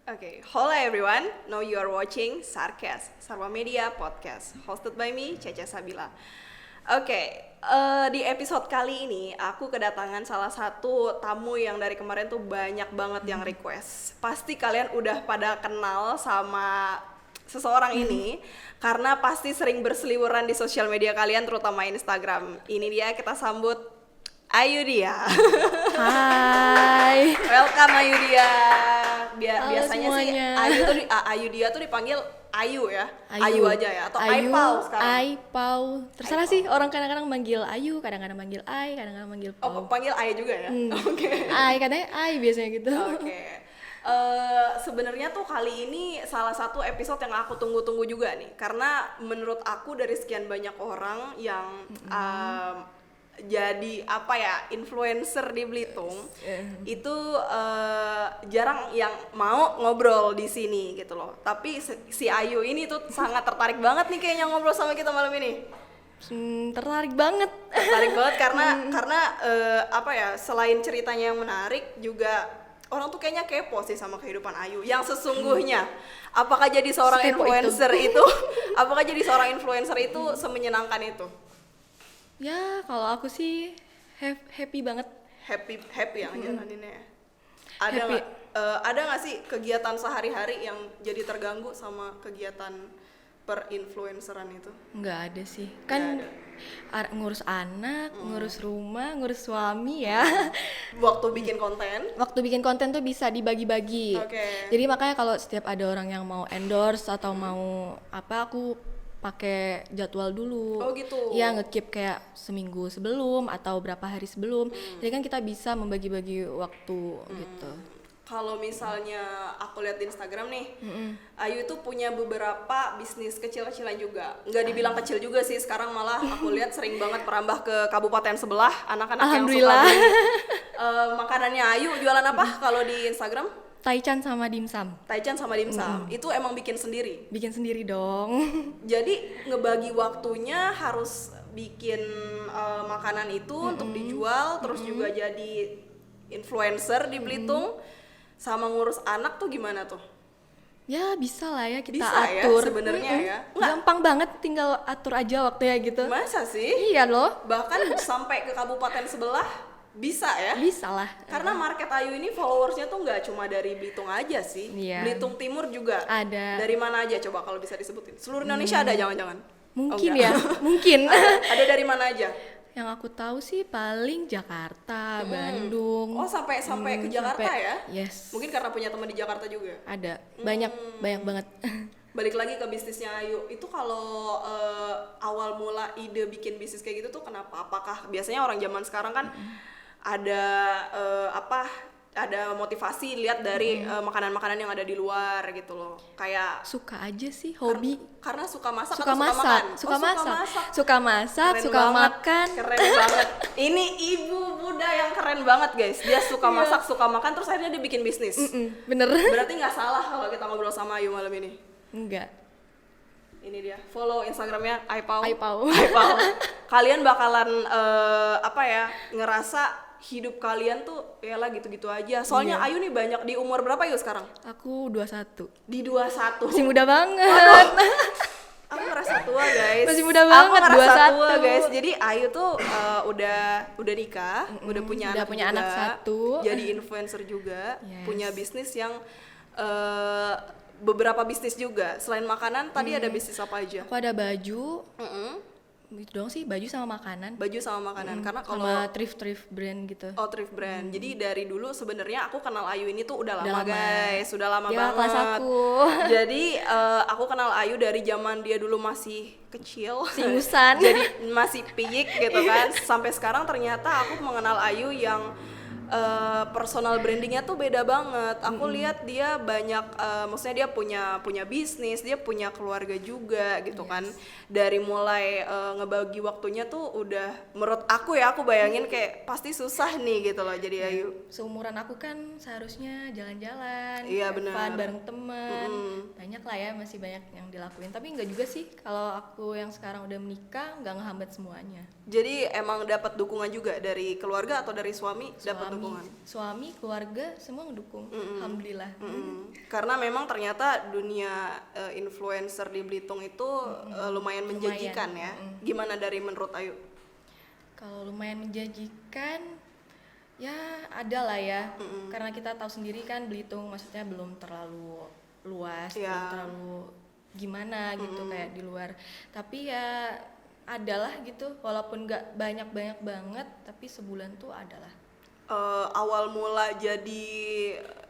Hello everyone. Now you are watching Sarcast, Sarwa Media Podcast, hosted by me, Cece Sabila. Di episode kali ini aku kedatangan salah satu tamu yang dari kemarin tuh banyak banget yang request. Pasti kalian udah pada kenal sama seseorang ini karena pasti sering berseliweran di sosial media kalian, terutama Instagram. Ini dia, kita sambut Ayudhya. Hai. Welcome Ayudhya. Halo Biasanya semuanya. sih Ayudhya tuh dipanggil Ayu ya. Ayu aja ya atau Aipau sekarang. Aipau. Terserah Aipau. sih, orang kadang-kadang manggil Ayu, kadang-kadang manggil Ai, kadang-kadang manggil Pau. Oh, panggil Ay juga ya. Oke. Ai, kadang Ai biasanya gitu. Oke. Sebenarnya tuh kali ini salah satu episode yang aku tunggu-tunggu juga nih, karena menurut aku dari sekian banyak orang yang jadi influencer di Belitung itu jarang yang mau ngobrol di sini gitu loh. Tapi si Ayu ini tuh sangat tertarik banget nih kayaknya ngobrol sama kita malam ini. Tertarik banget. Tertarik banget karena selain ceritanya yang menarik juga orang tuh kayaknya kepo sih sama kehidupan Ayu yang sesungguhnya. Apakah jadi seorang Sekepo influencer itu apakah jadi seorang influencer itu semenyenangkan itu? Ya, kalau aku sih happy banget. Happy yang jalaninnya. Happy. Ada nggak sih kegiatan sehari-hari yang jadi terganggu sama kegiatan per-influenceran itu? Nggak ada sih. Kan ngurus anak, ngurus rumah, ngurus suami ya. Waktu bikin konten? Waktu bikin konten tuh bisa dibagi-bagi. Oke. Jadi makanya kalau setiap ada orang yang mau endorse atau mau apa, aku pakai jadwal dulu. Oh gitu. Iya, nge-keep kayak seminggu sebelum atau berapa hari sebelum. Jadi kan kita bisa membagi-bagi waktu gitu. Kalau misalnya aku lihat di Instagram nih, Ayu itu punya beberapa bisnis kecil-kecilan juga. Nggak dibilang kecil juga sih, sekarang malah aku lihat sering banget merambah ke kabupaten sebelah. Anak-anak yang suka Alhamdulillah. beli makanannya Ayu. Jualan apa kalau di Instagram? Taichan sama dimsum. Taichan sama dimsum. Itu emang bikin sendiri. Bikin sendiri dong. Jadi ngebagi waktunya harus bikin makanan itu untuk dijual, terus juga jadi influencer di Belitung, sama ngurus anak tuh gimana tuh? Ya bisa lah ya kita Bisa ya, atur. sebenarnya ya. Gampang banget, tinggal atur aja waktunya gitu. Masa sih? Iya loh. Bahkan sampai ke kabupaten sebelah bisa ya? Bisa lah. Karena market Ayu ini followersnya tuh nggak cuma dari Belitung aja sih. Iya. Belitung Timur juga. Ada. Dari mana aja coba kalau bisa disebutin? Seluruh Indonesia ada jangan-jangan? Mungkin enggak. ya, mungkin. Ada dari mana aja? Yang aku tahu sih paling Jakarta, Bandung. Oh sampai ke Jakarta sampai- ya? Yes. Mungkin karena punya teman di Jakarta juga. Ada. Banyak banget. Balik lagi ke bisnisnya Ayu, itu kalau awal mula ide bikin bisnis kayak gitu tuh kenapa? Apakah biasanya orang zaman sekarang kan ada ada motivasi lihat dari makanan-makanan yang ada di luar gitu loh, kayak Suka aja sih, hobi. karena suka masak Suka atau masak, makan? suka Oh, masak. Keren Suka banget, makan. keren banget. Ini ibu Buddha yang keren banget guys, dia suka masak, suka makan, terus akhirnya dia bikin bisnis. Bener. Berarti nggak salah kalau kita ngobrol sama Ayu malam ini. Enggak. Ini dia, follow Instagramnya Aipau. Aipau. Kalian bakalan ngerasa hidup kalian tuh ya lah gitu-gitu aja. Soalnya Iya. Ayu nih banyak, di umur berapa Ayu sekarang? Aku 21. Di 21. Masih muda banget. Aku ngerasa tua guys. Masih muda Aku banget, ngerasa 21. tua guys. Jadi Ayu tuh udah nikah, udah punya udah anak punya juga, anak satu. jadi influencer juga, Yes. punya bisnis yang beberapa bisnis juga. Selain makanan, tadi ada bisnis apa aja? Aku ada baju, Mm-mm. gitu dong sih, baju sama makanan. Baju sama makanan. Karena kalau Sama thrift brand gitu. thrift brand. Jadi dari dulu sebenarnya aku kenal Ayu ini tuh udah lama, lama. guys, udah lama Dia banget. kelas aku. Jadi aku kenal Ayu dari zaman dia dulu masih kecil. Singusan. Jadi masih piyik gitu kan. Sampai sekarang ternyata aku mengenal Ayu yang personal brandingnya tuh beda banget. Aku lihat dia banyak, maksudnya dia punya bisnis, dia punya keluarga juga gitu kan. Dari mulai ngebagi waktunya tuh udah, menurut aku ya, aku bayangin kayak pasti susah nih gitu loh jadi Ayu. Seumuran aku kan seharusnya jalan-jalan, Iya, have benar. fun bareng temen. Banyak lah ya, masih banyak yang dilakuin. Tapi enggak juga sih, kalau aku yang sekarang udah menikah nggak ngehambat semuanya. Jadi emang dapat dukungan juga dari keluarga atau dari suami? Dapat dukungan dukungan. suami, keluarga semua ngedukung. Alhamdulillah. Karena memang ternyata dunia influencer di Belitung itu lumayan menjanjikan ya. Gimana dari menurut Ayu? Kalau lumayan menjanjikan, ya ada lah ya. Karena kita tahu sendiri kan Belitung maksudnya belum terlalu luas, belum terlalu gimana gitu kayak di luar. Tapi ya adalah gitu, walaupun nggak banyak-banyak banget, tapi sebulan tuh adalah. Awal mula jadi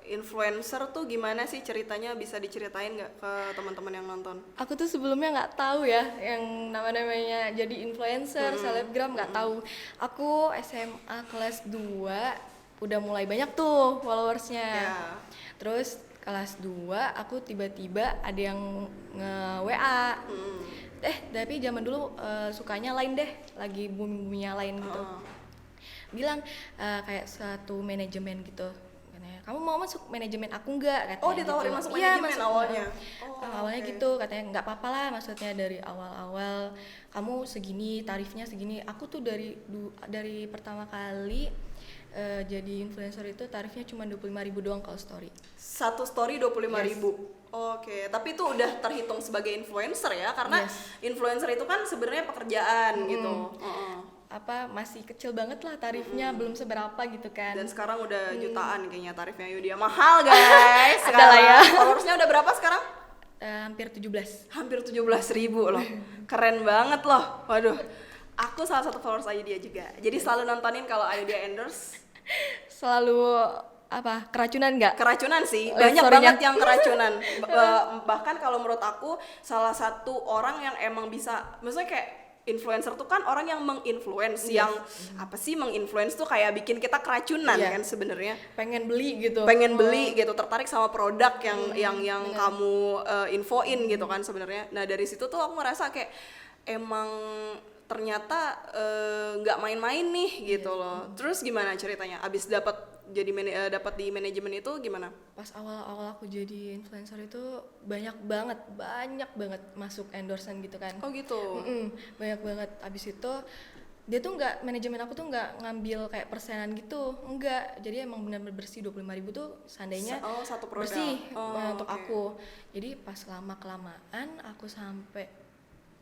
influencer tuh gimana sih ceritanya, bisa diceritain nggak ke teman-teman yang nonton? Aku tuh sebelumnya nggak tahu ya yang namanya jadi influencer, selebgram, nggak tahu. Aku SMA kelas 2 udah mulai banyak tuh followersnya. Terus kelas 2 aku tiba-tiba ada yang nge-WA. Tapi zaman dulu sukanya lain deh, lagi booming-boomingnya lain gitu. Bilang kayak satu manajemen gitu. Kamu mau masuk manajemen aku nggak? Katanya. Oh, ditawarin gitu. masuk Iya, manajemen awalnya. Awalnya gitu, katanya nggak apa-apa lah, maksudnya dari awal-awal kamu segini, tarifnya segini. Aku tuh dari pertama kali jadi influencer itu tarifnya cuma 25.000 doang kalau story. Satu story 25.000. Oke, tapi itu udah terhitung sebagai influencer ya, karena influencer itu kan sebenarnya pekerjaan gitu. Masih kecil banget lah tarifnya, belum seberapa gitu kan. Dan sekarang udah jutaan kayaknya tarifnya Yudia. Mahal guys. Ada lah ya. Followersnya udah berapa sekarang? Hampir 17. Hampir 17.000 loh. Keren banget loh. Waduh. Aku salah satu followers Ayudia juga. Jadi selalu nontonin kalau Ayudia endorse. Selalu keracunan nggak? Keracunan sih, banyak banget yang keracunan. Bahkan kalau menurut aku salah satu orang yang emang bisa, maksudnya kayak influencer tuh kan orang yang menginfluence, yang apa sih menginfluence tuh kayak bikin kita keracunan kan sebenarnya. Pengen beli gitu. Tertarik sama produk yang kamu infoin gitu kan sebenarnya. Nah dari situ tuh aku ngerasa kayak emang ternyata nggak main-main nih gitu loh. Terus gimana ceritanya? Abis dapat di manajemen itu gimana? Pas awal-awal aku jadi influencer itu banyak banget masuk endorsean gitu kan. Oh gitu. Banyak banget. Abis itu dia tuh manajemen aku tuh nggak ngambil kayak persenan gitu, enggak. Jadi emang benar-benar bersih, 25.000 tuh seandainya satu produk. Bersih untuk aku. Jadi pas lama-kelamaan aku sampai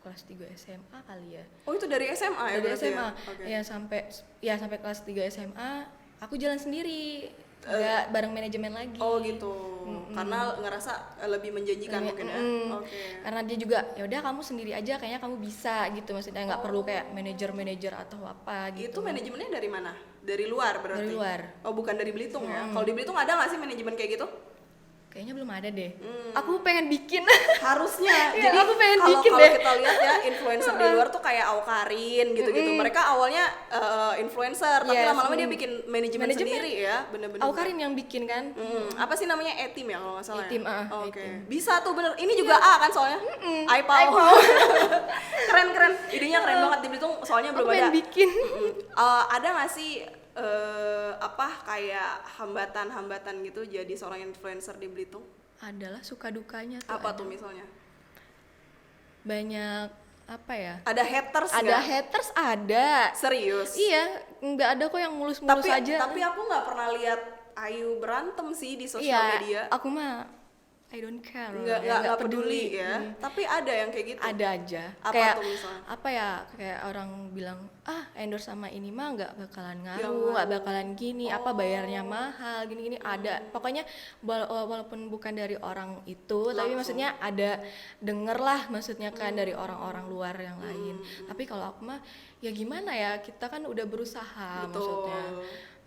kelas 3 SMA kali ya. Oh itu dari SMA ya? Dari SMA. Ya? Ya sampai kelas 3 SMA aku jalan sendiri, nggak bareng manajemen lagi. Oh gitu. Karena ngerasa lebih menjanjikan mungkin ya. Karena dia juga ya udah kamu sendiri aja, kayaknya kamu bisa gitu, maksudnya nggak perlu kayak manajer atau apa gitu. Itu manajemennya dari mana? Dari luar berarti? Dari luar. Oh bukan dari Belitung ya? Kalau di Belitung ada nggak sih manajemen kayak gitu? Kayaknya belum ada deh. Aku pengen bikin. Harusnya. Jadi aku pengen bikin kalau deh. kita lihat ya influencer di luar tuh kayak Awkarin gitu-gitu. Mereka awalnya influencer, tapi lama-lama dia bikin manajemen sendiri ya, bener-bener. Awkarin yang bikin kan? Apa sih namanya, E-Team ya kalau nggak salah? E-Team, Oke. Bisa tuh bener. Ini juga A kan soalnya? iPau. Keren. Idenya keren banget di Belitung. Soalnya belum ada. Pengen bikin. Ada nggak sih kayak hambatan-hambatan gitu jadi seorang influencer di Belitung? Adalah suka dukanya tuh. Apa tuh misalnya? Banyak Ada haters nggak? Ada haters ada. Serius? Iya, nggak ada kok yang mulus-mulus aja. Tapi aku nggak pernah lihat Ayu berantem sih di sosial media. Aku mah I don't care. Nggak peduli ya. Tapi ada yang kayak gitu. Ada aja. Apa kayak tuh misalnya? Kayak orang bilang endorse sama ini mah nggak bakalan ngaruh, nggak bakalan gini, bayarnya mahal, gini-gini. Ada. Pokoknya walaupun bukan dari orang itu, tapi maksudnya ada denger lah, maksudnya kan dari orang-orang luar yang lain. Tapi kalau aku mah ya gimana ya, kita kan udah berusaha. Betul. Maksudnya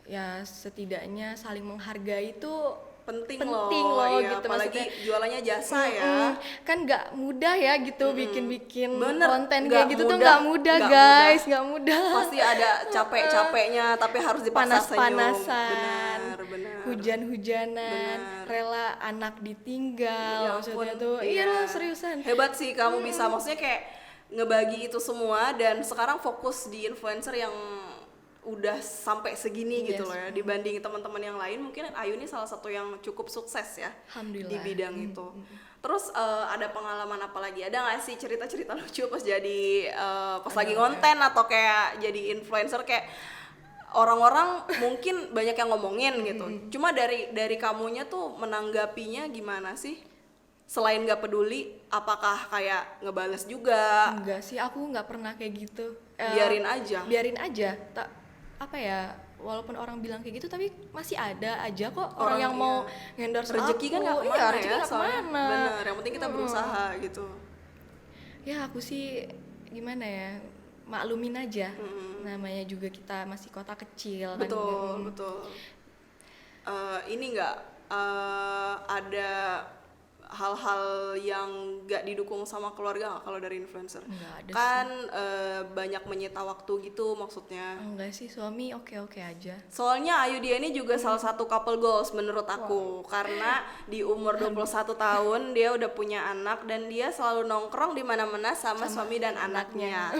ya setidaknya saling menghargai itu penting loh iya, gitu, apalagi maksudnya jualannya jasa ya. Kan nggak mudah ya gitu bikin Bener, konten kayak gitu tuh mudah, nggak mudah guys, nggak mudah. Pasti ada capek-capeknya, tapi harus dipaksa panas-panasan, benar. hujan-hujanan, rela anak ditinggal, maksudnya tuh iya seriusan. Hebat sih kamu bisa, maksudnya kayak ngebagi itu semua dan sekarang fokus di influencer yang udah sampai segini gitu loh ya, dibanding teman-teman yang lain. Mungkin Ayu ini salah satu yang cukup sukses ya di bidang itu. Terus ada pengalaman apa lagi? Ada nggak sih cerita-cerita lucu pas jadi pas lagi konten atau kayak jadi influencer, kayak orang-orang mungkin banyak yang ngomongin gitu. Cuma dari kamunya tuh menanggapinya gimana sih? Selain nggak peduli, apakah kayak ngebales juga? Enggak sih, aku nggak pernah kayak gitu. Biarin aja. Biarin aja. Tak apa ya, walaupun orang bilang kayak gitu tapi masih ada aja kok orang yang mau endorse rezeki aku. kan nggak kemana iya, rezeki ya, nggak soalnya kemana. bener, yang penting kita berusaha gitu. Ya aku sih gimana ya, maklumin aja. Namanya juga kita masih kota kecil Betul, kan. betul. Ini nggak ada hal-hal yang nggak didukung sama keluarga nggak kalau dari influencer? Nggak ada Kan banyak menyita waktu gitu maksudnya. Enggak sih, suami oke-oke aja. Soalnya Ayu dia ini juga salah satu couple goals menurut aku. Karena di umur 21 tahun dia udah punya anak dan dia selalu nongkrong di mana-mana sama suami dan anaknya.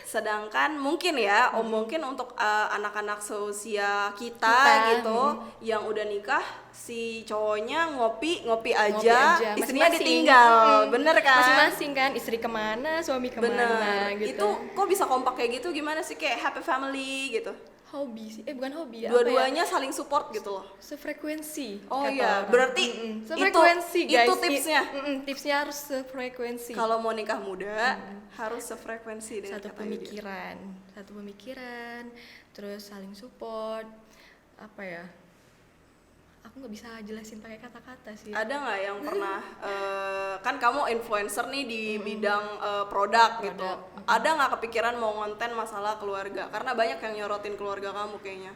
Sedangkan mungkin ya, mungkin untuk anak-anak seusia kita gitu yang udah nikah, si cowoknya ngopi aja, istrinya masing-masing. ditinggal. Bener kan? Masing-masing kan, istri kemana, suami kemana. Bener. Gitu. Itu kok bisa kompak kayak gitu, gimana sih, kayak happy family gitu? Hobi sih, bukan hobi ya. Dua-duanya saling support gitu loh. Sefrekuensi. Oh kata iya, orang. berarti Sefrekuensi guys. itu tipsnya. Tipsnya harus sefrekuensi. Kalau mau nikah muda harus sefrekuensi dengan Satu kata Ayu dia. pemikiran, terus saling support. Apa ya? Aku nggak bisa jelasin pakai kata-kata sih. Ada nggak yang pernah kan kamu influencer nih di bidang produk gitu. Ada nggak kepikiran mau konten masalah keluarga? Karena banyak yang nyorotin keluarga kamu kayaknya.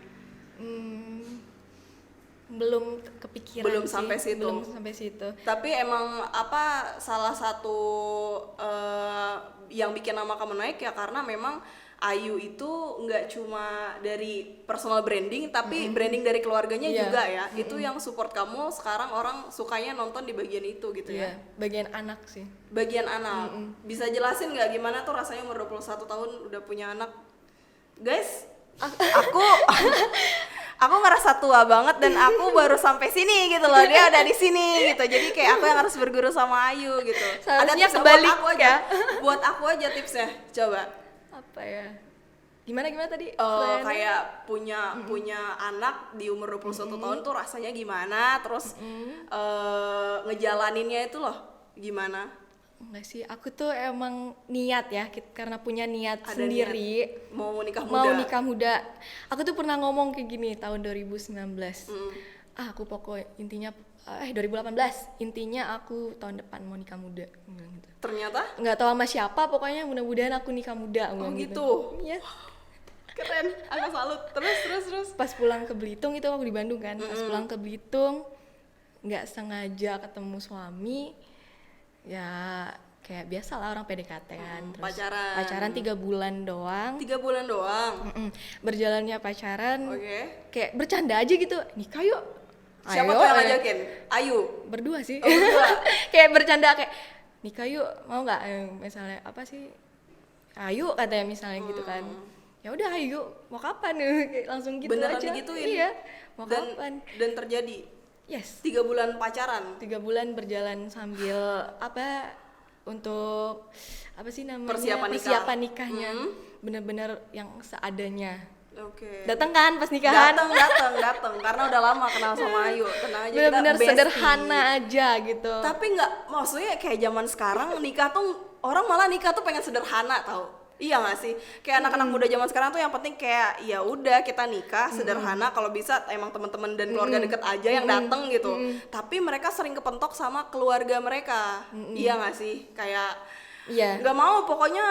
Belum kepikiran Belum sih. sampai situ. Belum sampai situ. Tapi emang apa salah satu yang bikin nama kamu naik ya karena memang Ayu itu nggak cuma dari personal branding tapi branding dari keluarganya juga ya. Itu yang support kamu sekarang orang sukanya nonton di bagian itu gitu ya. Bagian anak sih. Bagian anak. Bisa jelasin nggak gimana tuh rasanya umur 21 tahun udah punya anak? Guys, aku ngerasa tua banget dan aku baru sampai sini gitu loh. Dia ada di sini gitu. Jadi kayak aku yang harus berguru sama Ayu gitu. Seharusnya tipsnya kebalik buat aku aja. Buat aku aja tipsnya. Coba. Apa ya? Gimana tadi? Kayak punya anak di umur 21 tahun tuh rasanya gimana, terus ngejalaninnya itu loh gimana? Enggak sih, aku tuh emang niat ya, karena punya niat Ada sendiri niat mau nikah muda. mau nikah muda. Aku tuh pernah ngomong kayak gini tahun 2019. Aku pokok intinya 2018 intinya aku tahun depan mau nikah muda gitu. Ternyata nggak tahu sama siapa, pokoknya mudah-mudahan aku nikah muda. Gitu. Iya. Keren, aku salut. Terus Pas pulang ke Belitung, itu aku di Bandung kan. Pas pulang ke Belitung nggak sengaja ketemu suami, ya kayak biasa lah orang PDKT kan. Terus pacaran 3 bulan doang. 3 bulan doang. Berjalannya pacaran, kayak bercanda aja gitu, nikah yuk. Siapa tuh yang ngajakin? Ayu? Berdua sih. Berdua? Kayak bercanda kayak, nikah yuk, mau nggak? Misalnya apa sih? Ayo katanya misalnya gitu kan. Ya udah ayo, mau kapan? Kayak langsung gitu. Beneran aja. digituin? Iya, mau kapan? Dan terjadi? Yes. 3 bulan pacaran? 3 bulan berjalan sambil apa, untuk apa sih namanya, persiapan nikahnya. Bener-bener yang seadanya. Datang kan pas nikahan? Datang karena udah lama kenal sama Ayu. Tenang aja, bener-bener kita sederhana aja gitu. Tapi nggak, maksudnya kayak zaman sekarang nikah tuh orang malah nikah tuh pengen sederhana tau. Iya nggak sih? Kayak anak-anak muda zaman sekarang tuh yang penting kayak ya udah kita nikah sederhana, kalau bisa emang teman-teman dan keluarga deket aja yang dateng gitu. Tapi mereka sering kepentok sama keluarga mereka. Iya nggak sih? Kayak nggak mau, pokoknya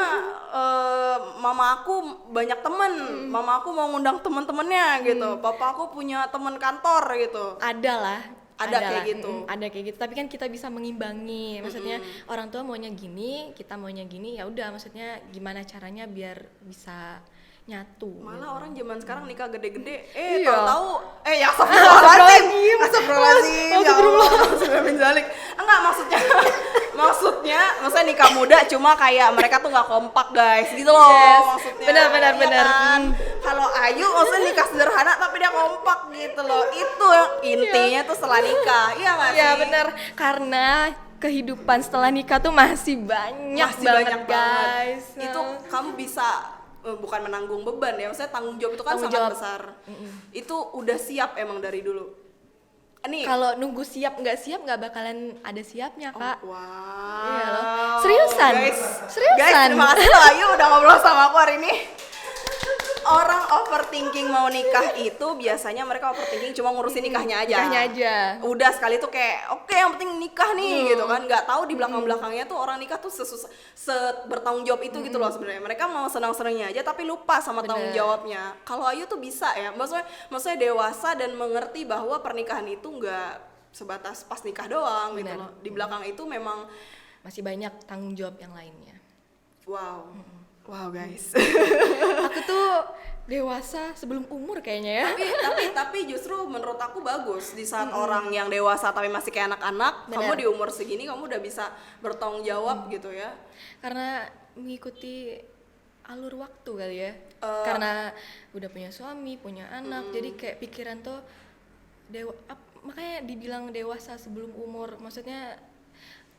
mama aku banyak temen, mama aku mau ngundang temen-temennya gitu, papa aku punya temen kantor gitu. Ada kayak gitu. Ada kayak gitu, tapi kan kita bisa mengimbangi. Maksudnya orang tua maunya gini, kita maunya gini, ya udah, maksudnya gimana caranya biar bisa nyatu. Malah orang zaman sekarang nikah gede-gede, Iya. tahu-tahu ya astagfirullahaladzim. Ya Allah, zalik. Enggak, maksudnya nikah muda cuma kayak mereka tuh nggak kompak guys gitu loh. Yes. Maksudnya Benar. kan? Kalau Ayu maksudnya nikah sederhana tapi dia kompak gitu loh, itu intinya tuh setelah nikah. Iya nggak sih? Iya benar, karena kehidupan setelah nikah tuh masih banyak banget guys. Itu kamu bisa bukan menanggung beban ya, maksudnya tanggung jawab itu kan Tanggung sangat jawab. besar. Itu udah siap emang dari dulu. Nih, Kalau nunggu siap nggak bakalan ada siapnya, Kak. wow. Iya loh. Seriusan? Guys, Seriusan? terima kasih loh Ayu udah ngobrol sama aku hari ini. Orang overthinking mau nikah itu biasanya mereka overthinking cuma ngurusin nikahnya aja. Nikahnya aja. Udah sekali tuh kayak oke, yang penting nikah nih gitu kan. Nggak tahu di belakang-belakangnya tuh orang nikah tuh bertanggung jawab itu gitu loh sebenarnya. Mereka mau senang-senangnya aja tapi lupa sama tanggung Bener. jawabnya. Kalau Ayu tuh bisa ya. Maksudnya dewasa dan mengerti bahwa pernikahan itu nggak sebatas pas nikah doang gitu Bener. loh. Di belakang itu memang Masih banyak tanggung jawab yang lainnya. wow. Wow guys. Aku tuh dewasa sebelum umur kayaknya ya. tapi justru menurut aku bagus di saat orang yang dewasa tapi masih kayak anak-anak, Bener. kamu di umur segini kamu udah bisa bertanggung jawab gitu ya. Karena mengikuti alur waktu kali ya. Karena udah punya suami, punya anak, jadi kayak pikiran tuh makanya dibilang dewasa sebelum umur. Maksudnya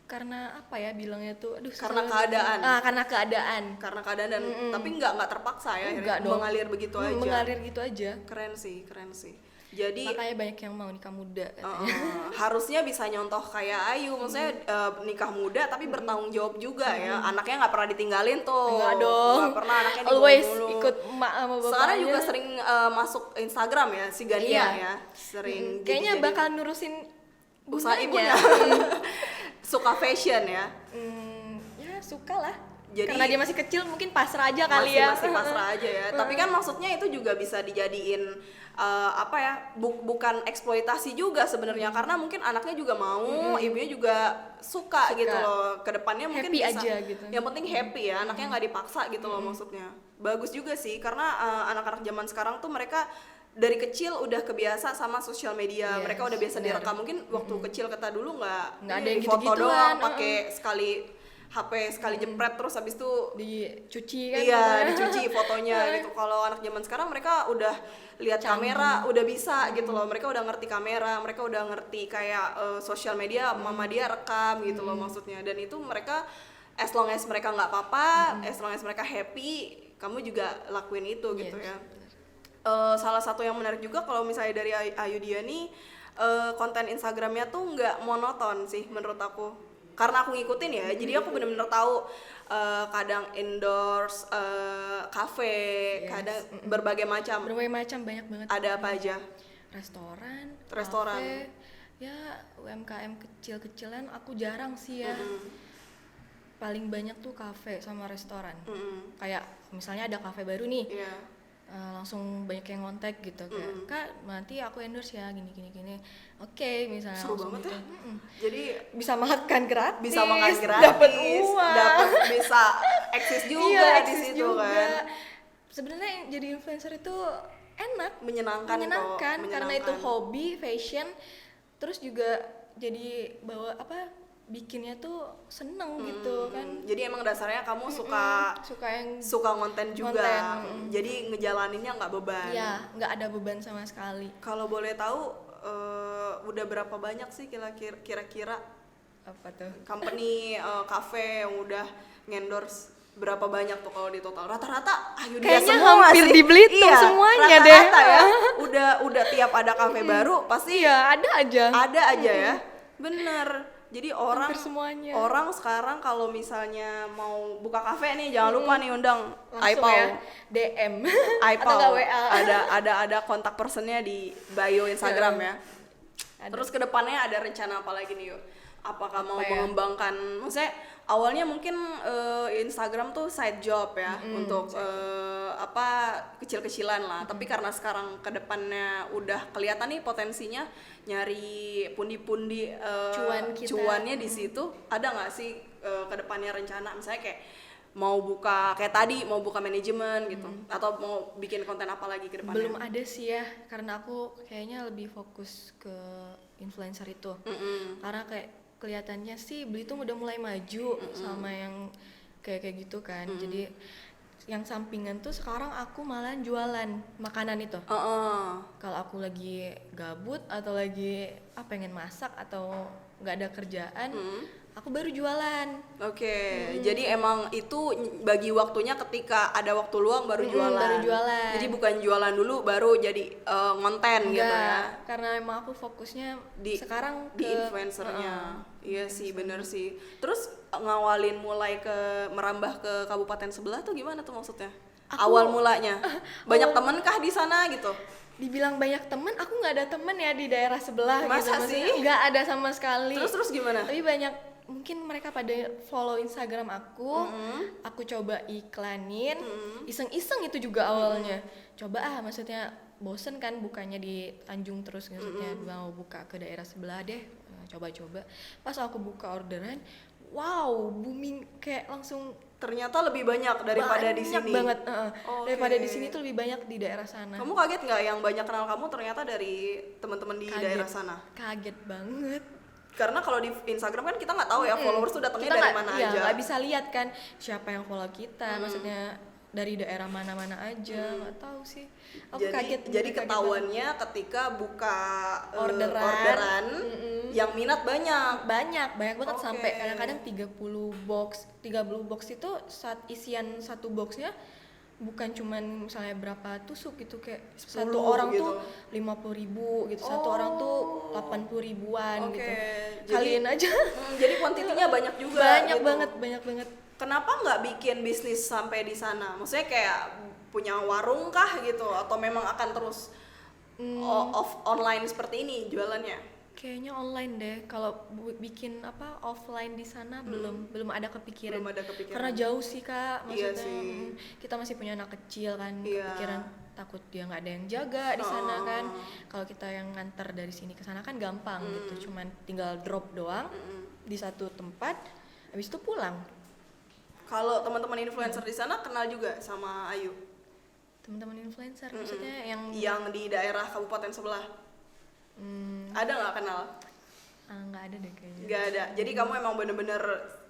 karena apa ya bilangnya tuh, aduh Karena susah keadaan. karena keadaan Dan tapi nggak terpaksa ya, Enggak akhirnya dong. mengalir begitu aja. Mengalir gitu aja. Keren sih. Jadi Makanya banyak yang mau nikah muda katanya. harusnya bisa nyontoh kayak Ayu, maksudnya nikah muda tapi bertanggung jawab juga ya. Anaknya nggak pernah ditinggalin tuh. Enggak dong. Nggak pernah anaknya dibawa Always mulu. ikut emak sama bapaknya. Sekarang juga sering masuk Instagram ya, si Gania Iya. ya, sering Kayaknya jadi bakal nurusin usaha bundanya. ibunya. Suka fashion ya. Ya suka lah. Jadi- karena dia masih kecil mungkin pasrah aja kali ya. Masih pasrah aja ya. Tapi kan maksudnya itu juga bisa dijadiin apa ya? Bukan eksploitasi juga sebenarnya, karena mungkin anaknya juga mau, ibunya juga suka gitu loh. Kedepannya mungkin Happy bisa. aja gitu. Yang penting happy ya, anaknya nggak dipaksa gitu loh maksudnya. Bagus juga sih, karena anak-anak zaman sekarang tuh mereka dari kecil udah kebiasa sama sosial media. Yes, mereka udah biasa benar. direkam. Mungkin waktu kecil kita dulu nggak Nggak ada ini yang foto gitu-gituan, doang, pakai sekali HP sekali jepret terus habis itu Dicuci kan. iya fotonya. dicuci fotonya gitu. Kalau anak zaman sekarang mereka udah lihat kamera, udah bisa gitu loh. Mereka udah ngerti kamera, mereka udah ngerti kayak sosial media, mama dia rekam gitu loh maksudnya. Dan itu mereka as long as mereka nggak apa-apa, as long as mereka happy, kamu juga lakuin itu gitu Yes, ya. Salah satu yang menarik juga kalau misalnya dari Ayu dia nih, konten Instagramnya tuh nggak monoton sih menurut aku. Karena aku ngikutin ya, jadi aku bener-bener tahu kadang endorse cafe, Yes. kadang berbagai macam. Berbagai macam banyak banget. Ada apa aja? Restoran, kafe, ya UMKM kecil-kecilan aku jarang sih ya. Paling banyak tuh kafe sama restoran. Kayak misalnya ada kafe baru nih, Iya. langsung banyak yang ngontek gitu kayak, Kak nanti aku endorse ya gini. Oke, misalnya Seru langsung banget gitu. ya. Jadi Bisa makan gratis, bisa makan gratis, dapat uang, bisa eksis juga iya, di eksis situ juga. kan. Sebenarnya jadi influencer itu enak, Menyenangkan kok, karena itu hobi, fashion, terus juga jadi bawa bikinnya tuh seneng gitu kan. Jadi emang dasarnya kamu suka konten juga. Jadi ngejalaninnya nggak beban. Iya, nggak ada beban sama sekali. Kalau boleh tahu udah berapa banyak sih kira-kira Apa tuh? company cafe yang udah ngendorse, berapa banyak tuh kalau di total? Rata-rata Ayu dia Kayaknya semua hampir sih. di Belitung Iya, semuanya rata-rata deh. ya. Udah tiap ada cafe baru pasti Iya, ada aja. ada aja ya. Bener. Jadi Hampir semuanya. orang sekarang kalau misalnya mau buka kafe nih, jangan lupa nih undang Langsung iPau. ya DM atau iPau. nggak WA. Ada kontak personnya di bio Instagram ya. Ada. Terus kedepannya ada rencana apa lagi nih yuk? Apakah mau ya? mengembangkan, maksudnya awalnya mungkin Instagram tuh side job ya, untuk kecil-kecilan lah. Tapi karena sekarang kedepannya udah kelihatan nih potensinya, nyari pundi-pundi Cuan kita. cuannya di situ. Ada nggak sih kedepannya rencana, misalnya kayak mau buka kayak tadi mau buka manajemen gitu, atau mau bikin konten apa lagi ke depannya? Belum ada sih ya, karena aku kayaknya lebih fokus ke influencer itu. Karena kayak kelihatannya sih Belitung udah mulai maju sama yang kayak gitu kan. Jadi yang sampingan tuh sekarang aku malah jualan makanan itu. Kalau aku lagi gabut atau lagi pengen masak atau nggak ada kerjaan, aku baru jualan. Oke, jadi emang itu bagi waktunya ketika ada waktu luang baru jualan. Baru jualan. Jadi bukan jualan dulu baru jadi ngonten gitu ya. Karena emang aku fokusnya sekarang di influencernya. Iya sih, bener sih. Terus ngawalin mulai merambah ke kabupaten sebelah tuh gimana tuh maksudnya? Awal mulanya. Banyak temen kah di sana gitu? Dibilang banyak temen, aku nggak ada temen ya di daerah sebelah. Masa gitu. sih? Nggak ada sama sekali. Terus gimana? Tapi banyak, mungkin mereka pada follow Instagram aku coba iklanin, iseng-iseng itu juga awalnya. Coba maksudnya bosen kan bukanya di Tanjung terus, maksudnya mau buka ke daerah sebelah deh, coba-coba. Pas aku buka orderan, wow, booming, kayak langsung ternyata lebih banyak daripada di sini. Banyak banget, daripada di sini tuh lebih banyak di daerah sana. Kamu kaget nggak yang banyak kenal kamu ternyata dari teman-teman di daerah sana? Kaget banget. Karena kalau di Instagram kan kita nggak tahu ya followers tuh datangnya dari mana aja. Nggak bisa lihat kan siapa yang follow kita, maksudnya dari daerah mana-mana aja, nggak tahu sih. Aku kaget. Jadi ketahuannya ketika buka orderan yang minat banyak banget sampai kadang-kadang 30 box itu saat isian satu boxnya bukan cuman misalnya berapa tusuk gitu, kayak satu orang gitu. tuh 50.000 gitu, satu orang tuh 80.000-an gitu. Jadi, kalian aja. Jadi kuantitinya banyak juga. Banyak gitu. banget. Kenapa nggak bikin bisnis sampai di sana? Maksudnya kayak punya warung kah gitu, atau memang akan terus online seperti ini jualannya? Kayaknya online deh. Kalau bikin offline di sana belum ada kepikiran. Karena jauh sih Kak, maksudnya iya sih. Kita masih punya anak kecil kan, kepikiran takut dia nggak ada yang jaga di sana kan. Kalau kita yang nganter dari sini ke sana kan gampang gitu, cuman tinggal drop doang di satu tempat, habis itu pulang. Kalau teman-teman influencer di sana kenal juga sama Ayu? Teman-teman influencer maksudnya yang di daerah kabupaten sebelah? Ada nggak kenal? Nggak ada deh kayaknya. Nggak ada. Jadi kamu emang bener-bener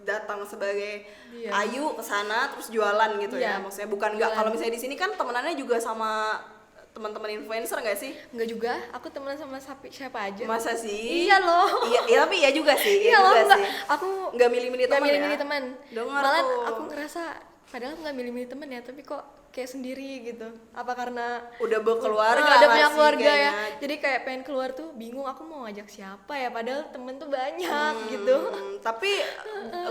datang sebagai Ayu ke sana terus jualan gitu ya? Maksudnya bukan nggak, kalau misalnya di sini kan temenannya juga sama teman-teman influencer nggak sih? Nggak juga, aku temenan sama siapa aja. Masa sih? Iya loh. Iya tapi iya juga sih. Iya loh, Aku nggak milih-milih teman ya. Milih-milih teman. Malah aku ngerasa padahal nggak milih-milih teman ya, tapi kok kayak sendiri gitu. Apa karena udah berkeluarga? Udah punya keluarga kayaknya. ya. Jadi kayak pengen keluar tuh bingung aku mau ngajak siapa ya, padahal temen tuh banyak gitu. Tapi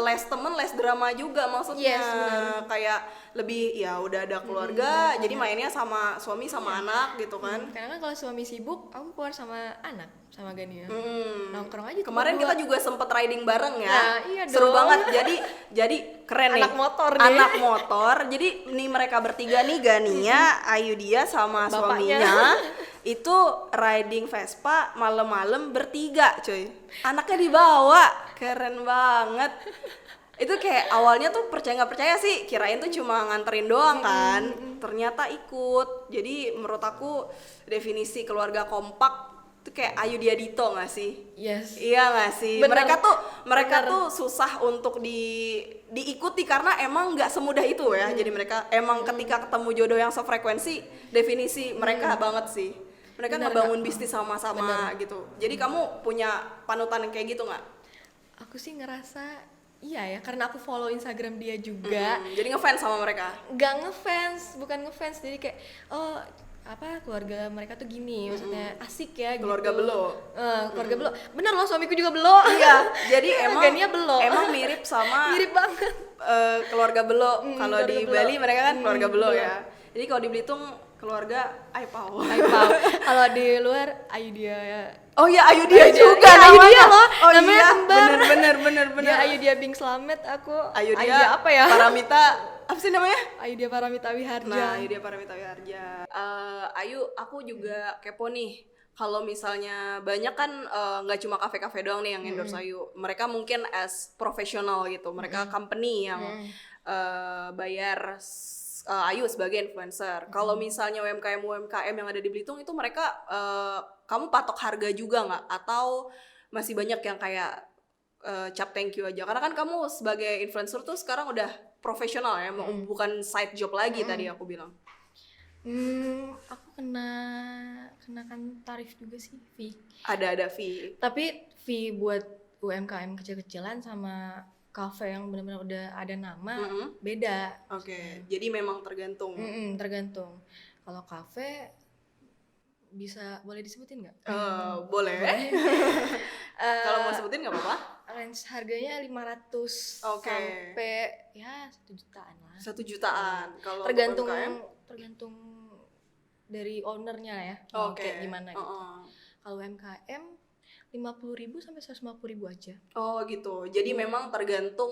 less temen less drama juga maksudnya. Yes, benar. Kayak lebih ya udah ada keluarga, jadi mainnya sama suami sama anak gitu kan. Karena kan kalau suami sibuk, aku keluar sama anak, sama Gania. Nongkrong aja. Kemarin kita juga sempet riding bareng ya. Nah, iya seru dong. banget. Jadi keren nih. Anak motor nih. Anak motor. Jadi nih mereka bertiga nih, Gania, Ayu dia sama Bapaknya. suaminya itu riding Vespa malam-malam bertiga, cuy. Anaknya dibawa. Keren banget. Itu kayak awalnya tuh percaya nggak percaya sih, kirain tuh cuma nganterin doang kan, ternyata ikut. Jadi menurut aku definisi keluarga kompak itu kayak Ayu dia Dito nggak sih? Yes. Iya nggak sih? Bener. Mereka tuh susah untuk diikuti karena emang nggak semudah itu ya. Jadi mereka emang ketika ketemu jodoh yang sefrekuensi, definisi mereka banget sih. Mereka ngebangun bisnis sama-sama gitu. Jadi kamu punya panutan yang kayak gitu nggak? Aku sih ngerasa iya ya, karena aku follow Instagram dia juga. Jadi ngefans sama mereka? Bukan ngefans, jadi kayak keluarga mereka tuh gini, maksudnya asik ya keluarga gitu. belo. Keluarga belo. Bener loh, suamiku juga belo. Iya, jadi Gania belo. emang mirip sama mirip banget. Keluarga belo. Kalau di belo. Bali mereka kan keluarga belo ya. Jadi kalau di Belitung keluarga Aipau. Kalau di luar Ayu dia ya. Oh iya, Ayu dia juga ya, namanya. Ayu dia loh. Oh namanya iya, kembar. bener. Dia Ayu dia Bing Slamet, aku Ayu dia apa ya? Paramita, apa sih namanya? Ayu dia Paramita Wiharja. Nah, Ayu dia Paramita Wiharja. Ayu, aku juga kepo nih. Kalau misalnya banyak kan nggak cuma kafe-kafe doang nih yang endorse Ayu. Mereka mungkin as profesional gitu. Mereka company yang bayar Ayu sebagai influencer. Kalau misalnya UMKM yang ada di Belitung itu mereka kamu patok harga juga nggak? Atau masih banyak yang kayak cap thank you aja? Karena kan kamu sebagai influencer tuh sekarang udah profesional ya, bukan side job lagi tadi aku bilang. Aku kenakan tarif juga sih, fee. Ada fee. Tapi fee buat UMKM kecil-kecilan sama kafe yang benar-benar udah ada nama beda. Oke. Jadi memang tergantung. Tergantung. Kalau kafe bisa boleh disebutin nggak? Boleh. Kalau mau sebutin nggak apa-apa. Range harganya 500 sampai ya 1 jutaan lah. 1 jutaan. Kalau tergantung UMKM? tergantung dari ownernya ya. Kayak gimana gitu. Kalau UMKM 50.000 sampai 150.000 aja. Oh gitu. Jadi memang tergantung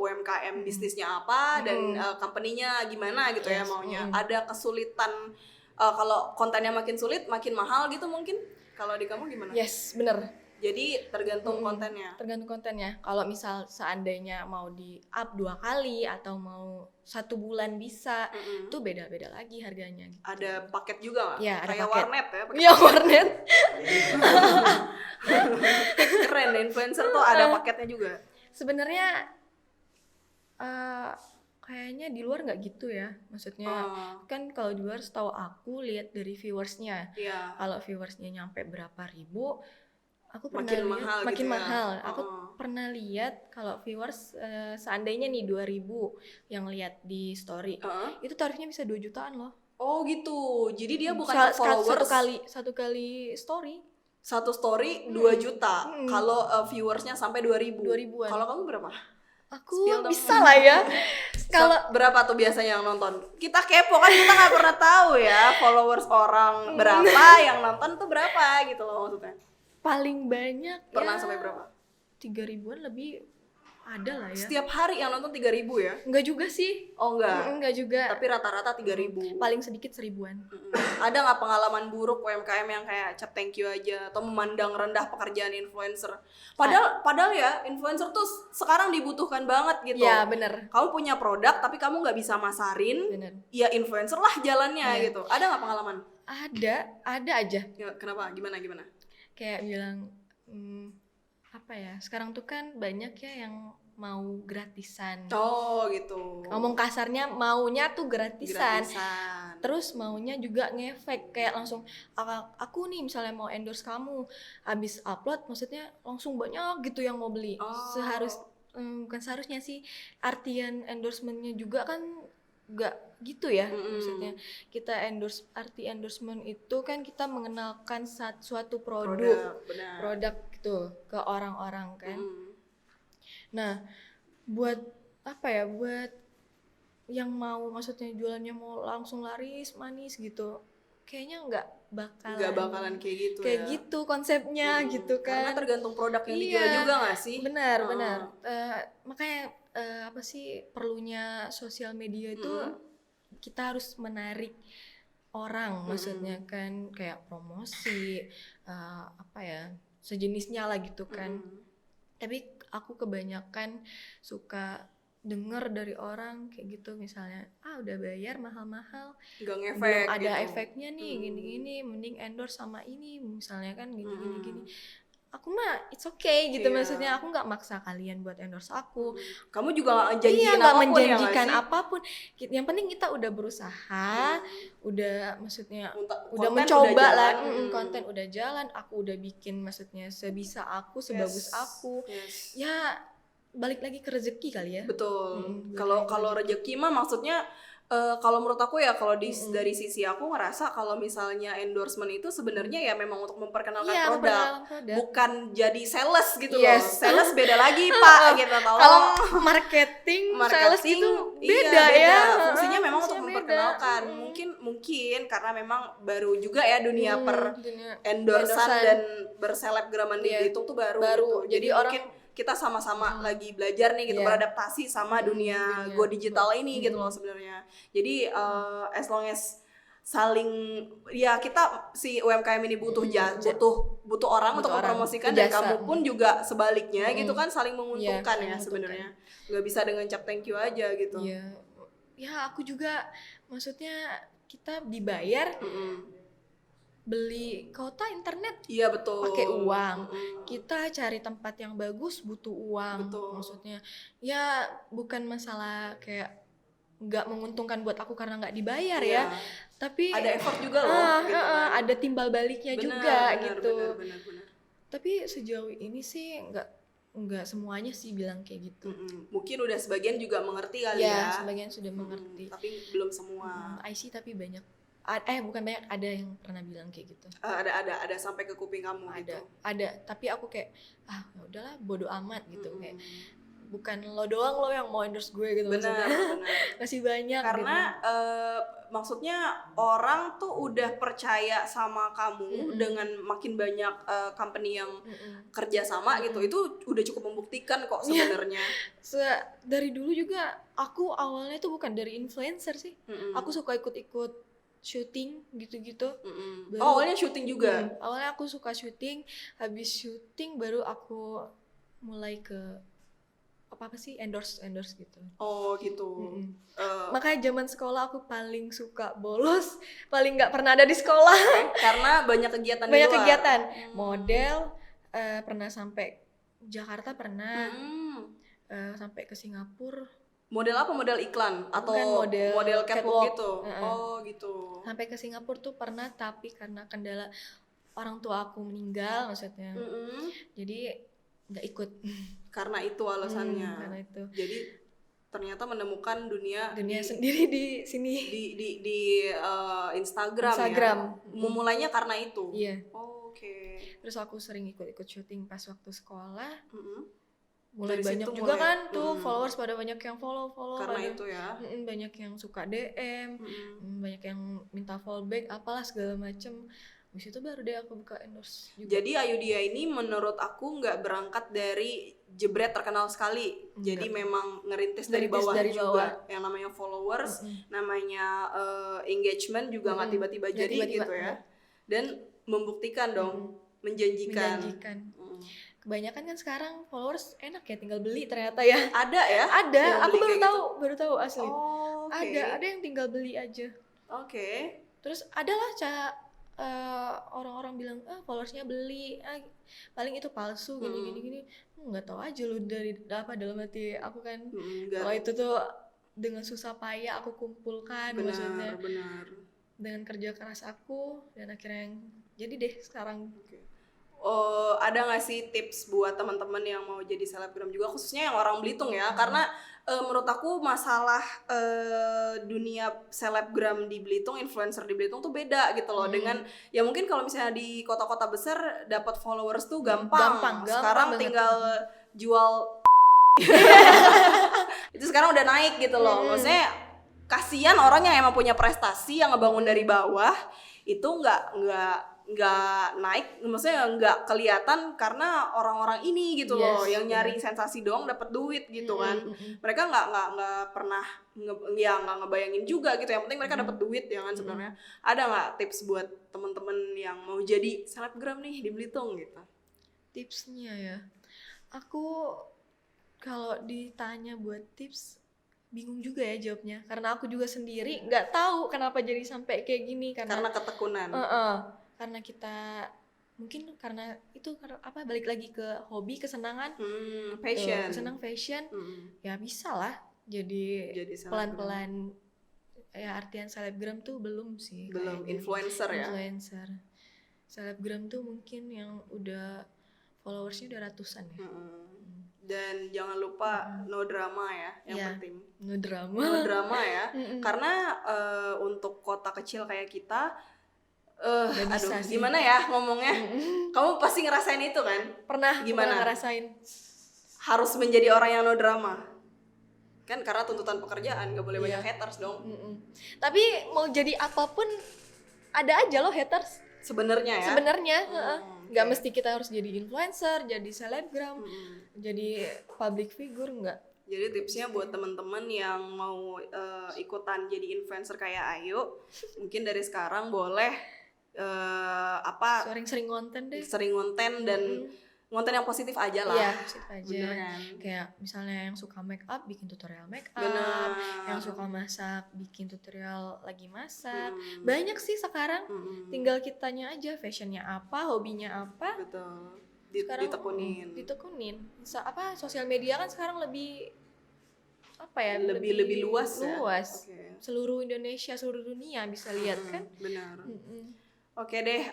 UMKM bisnisnya apa dan company-nya gimana gitu ya maunya. Ada kesulitan kalau kontennya makin sulit makin mahal gitu mungkin. Kalau di kamu gimana? Yes, bener. Jadi tergantung kontennya. Tergantung kontennya. Kalau misal seandainya mau di up 2 kali atau mau 1 bulan bisa, itu beda-beda lagi harganya. Gitu. Ada paket juga nggak? Ya, ada kayak paket. warnet ya? Iya, warnet. Keren, influencer tuh ada paketnya juga. Sebenarnya kayaknya di luar nggak gitu ya. Maksudnya kan kalau di luar setahu aku lihat dari viewersnya. Kalau viewersnya nyampe berapa ribu, aku pernah makin lihat mahal makin gitu ya? mahal. Aku pernah lihat kalau viewers seandainya nih 2.000 yang lihat di story, itu tarifnya bisa 2 jutaan loh. Oh gitu. Jadi dia bukan followers satu kali story. Satu story 2 juta. Kalau viewersnya sampai 2.000. Kalau kamu berapa? Aku bisa lah ya. Kalau berapa tuh biasanya yang nonton? Kita kepo kan, kita nggak pernah tahu ya followers orang berapa yang nonton tuh berapa gitu loh maksudnya. Paling banyak pernah sampai berapa? 3.000-an lebih ada lah ya. Setiap hari yang nonton 3.000 ya? Enggak juga sih. Oh enggak? Enggak juga. Tapi rata-rata 3.000. Paling sedikit 1.000-an. Ada nggak pengalaman buruk UMKM yang kayak cap thank you aja atau memandang rendah pekerjaan influencer? Padahal ya influencer tuh sekarang dibutuhkan banget gitu. Ya bener. Kamu punya produk tapi kamu nggak bisa masarin. Bener. Ya influencer lah jalannya gitu. Ada nggak pengalaman? Ada aja. Ya, kenapa? Gimana? Kayak bilang apa ya, sekarang tuh kan banyak ya yang mau gratisan. Oh gitu. Ngomong kasarnya maunya tuh gratisan. Terus maunya juga ngefek kayak langsung aku nih misalnya mau endorse kamu, habis upload maksudnya langsung banyak gitu yang mau beli. Bukan seharusnya sih, artian endorsementnya juga kan nggak gitu ya. Maksudnya kita arti endorsement itu kan kita mengenalkan suatu produk gitu ke orang-orang kan. Nah, buat apa ya, buat yang mau maksudnya jualannya mau langsung laris manis gitu, kayaknya nggak bakalan kayak gitu kayak gitu konsepnya gitu kan. Karena tergantung produk yang dijual juga nggak sih? Benar. Makanya apa sih perlunya sosial media itu kita harus menarik orang, maksudnya kan kayak promosi apa ya sejenisnya lah gitu kan. Tapi aku kebanyakan suka denger dari orang kayak gitu, misalnya udah bayar mahal-mahal nggak ngefek belum ada gitu. efeknya nih gini-gini, mending endorse sama ini misalnya kan gini-gini. Aku mah it's okay gitu, maksudnya aku nggak maksa kalian buat endorse aku. Kamu juga nggak janjiin nggak apapun menjanjikan ya, apapun. Yang penting kita udah berusaha, udah maksudnya udah konten mencoba udah lah, jalan. konten udah jalan, aku udah bikin maksudnya sebisa aku, sebagus aku. Ya balik lagi ke rezeki kali ya. Betul. Kalau rezeki mah maksudnya kalau menurut aku ya, kalau dari sisi aku ngerasa kalau misalnya endorsement itu sebenarnya ya memang untuk memperkenalkan produk, bukan jadi sales gitu loh. Sales beda lagi Pak gitu. Kalau marketing sales itu beda ya. Fungsinya memang untuk memperkenalkan. Mungkin karena memang baru juga ya dunia endorsan dan berselebgraman di Belitung tuh baru. Jadi orang kita sama-sama lagi belajar nih gitu, beradaptasi sama dunia go digital ini gitu loh sebenarnya. Jadi as long as saling ya, kita si UMKM ini butuh orang untuk mempromosikan, dan kamu pun juga sebaliknya gitu kan, saling menguntungkan ya sebenarnya. Nggak bisa dengan cap thank you aja gitu. Ya aku juga maksudnya kita dibayar beli kuota internet, iya betul, pakai uang. Kita cari tempat yang bagus butuh uang. Maksudnya ya bukan masalah kayak nggak menguntungkan buat aku karena nggak dibayar ya, tapi ada effort juga loh gitu kan. ada timbal baliknya juga gitu. Benar. Tapi sejauh ini sih nggak semuanya sih bilang kayak gitu. Mungkin udah sebagian juga mengerti kali ya. Sebagian sudah mengerti. Tapi belum semua. I see, tapi banyak bukan banyak, ada yang pernah bilang kayak gitu. Ada sampai ke kuping kamu gitu. Ada, tapi aku kayak ya udahlah, bodo amat gitu. Kayak bukan lo doang lo yang mau endorse gue gitu. Benar. Masih banyak karena gitu. Maksudnya orang tuh udah percaya sama kamu dengan makin banyak company yang kerja sama gitu. Itu udah cukup membuktikan kok sebenarnya. Dari dulu juga aku awalnya tuh bukan dari influencer sih. Aku suka ikut-ikut syuting gitu-gitu. Awalnya syuting juga. Awalnya aku suka syuting, habis syuting baru aku mulai ke apa sih endorse gitu. Oh gitu. Makanya zaman sekolah aku paling suka bolos, paling nggak pernah ada di sekolah. Karena banyak kegiatan. Banyak kegiatan, model, pernah sampai Jakarta, pernah sampai ke Singapura. Model apa? Model iklan atau model catwalk gitu? Oh gitu. Sampai ke Singapura tuh pernah, tapi karena kendala orang tua aku meninggal maksudnya, jadi nggak ikut. Karena itu alasannya. Karena itu. Jadi ternyata menemukan dunia sendiri di sini. Di Instagram. Ya. Memulainya karena itu. Iya. Oke. Terus aku sering ikut syuting pas waktu sekolah. Mulai Banyak juga kan tuh followers pada banyak yang follow karena itu ya. Banyak yang suka DM, banyak yang minta follow back, apalah segala macem. Habis itu baru deh aku buka endorse juga. Jadi Ayudhya ini menurut aku nggak berangkat dari jebret terkenal sekali. Jadi memang ngerintis dari bawah juga. Yang namanya followers, namanya engagement juga nggak tiba-tiba jadi gitu ya. Dan membuktikan dong, menjanjikan. Kebanyakan kan sekarang followers enak ya, tinggal beli ternyata ya. Ada ya? Ada, aku baru tahu asli. Okay. Ada yang tinggal beli aja. Oke. Terus adalah orang-orang bilang followersnya beli, paling itu palsu gini. Nggak tahu aja lu dari apa dalam hati aku kan. Kalau itu tuh dengan susah payah aku kumpulkan, maksudnya. Benar. Dengan kerja keras aku, dan akhirnya yang jadi deh sekarang. Ada nggak sih tips buat teman-teman yang mau jadi selebgram juga, khususnya yang orang Belitung ya? Karena menurut aku masalah dunia selebgram di Belitung, influencer di Belitung tuh beda gitu loh dengan ya mungkin kalau misalnya di kota-kota besar dapat followers tuh gampang sekarang banget. Tinggal jual itu sekarang udah naik gitu loh. Maksudnya kasihan orang yang emang punya prestasi yang ngebangun dari bawah itu nggak naik, maksudnya nggak kelihatan karena orang-orang ini gitu loh yang nyari sensasi doang dapat duit gitu kan. Mereka nggak pernah nggak ngebayangin juga gitu, yang penting mereka dapat duit ya kan sebenarnya. Ada nggak tips buat temen-temen yang mau jadi selebgram nih di Belitung gitu? Tipsnya ya, aku kalau ditanya buat tips bingung juga ya jawabnya, karena aku juga sendiri nggak tahu kenapa jadi sampai kayak gini, karena ketekunan. Karena kita mungkin karena apa, balik lagi ke hobi, kesenangan, senang fashion, ya bisa lah jadi pelan-pelan. Ya artian selebgram tuh belum sih, belum influencer ya. Selebgram tuh mungkin yang udah followersnya udah ratusan ya. Dan jangan lupa no drama ya, yang penting no drama ya. Karena untuk kota kecil kayak kita gimana ya ngomongnya? Kamu pasti ngerasain itu kan? Pernah ngerasain. Harus menjadi orang yang no drama. Kan karena tuntutan pekerjaan, gak boleh banyak haters dong. Tapi mau jadi apapun ada aja loh haters. Sebenarnya ya? Gak mesti kita harus jadi influencer, jadi selebgram, jadi public figure, enggak. Jadi tipsnya buat teman-teman yang mau ikutan jadi influencer kayak Ayu, mungkin dari sekarang boleh sering konten deh. Sering konten dan konten yang positif aja lah. Iya, positif aja. Bener kan? Kayak misalnya yang suka make up bikin tutorial make up, yang suka masak bikin tutorial lagi masak. Banyak sih sekarang. Tinggal kitanya aja fashionnya apa, hobinya apa. Betul. Sekarang ditekunin. Sosial media kan sekarang lebih apa ya, lebih luas. Okay. Seluruh Indonesia, seluruh dunia bisa lihat kan. Benar. Oke deh,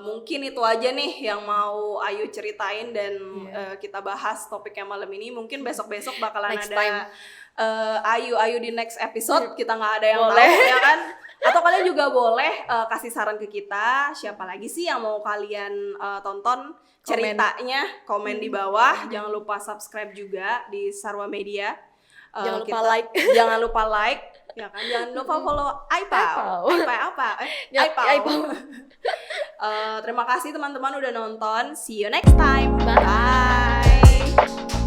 mungkin itu aja nih yang mau Ayu ceritain dan kita bahas topiknya malam ini. Mungkin besok-besok bakalan Next ada time. Ayu di next episode. Kita nggak ada yang Boleh. tahu ya kan. Atau kalian juga boleh kasih saran ke kita. Siapa lagi sih yang mau kalian tonton ceritanya? Komen di bawah. Jangan lupa subscribe juga di Sarwa Media. Jangan lupa like. Jangan lupa like. Ya kan, jangan lupa follow Aipau. Apa? Aipau. Terima kasih teman-teman udah nonton. See you next time. Bye. Bye.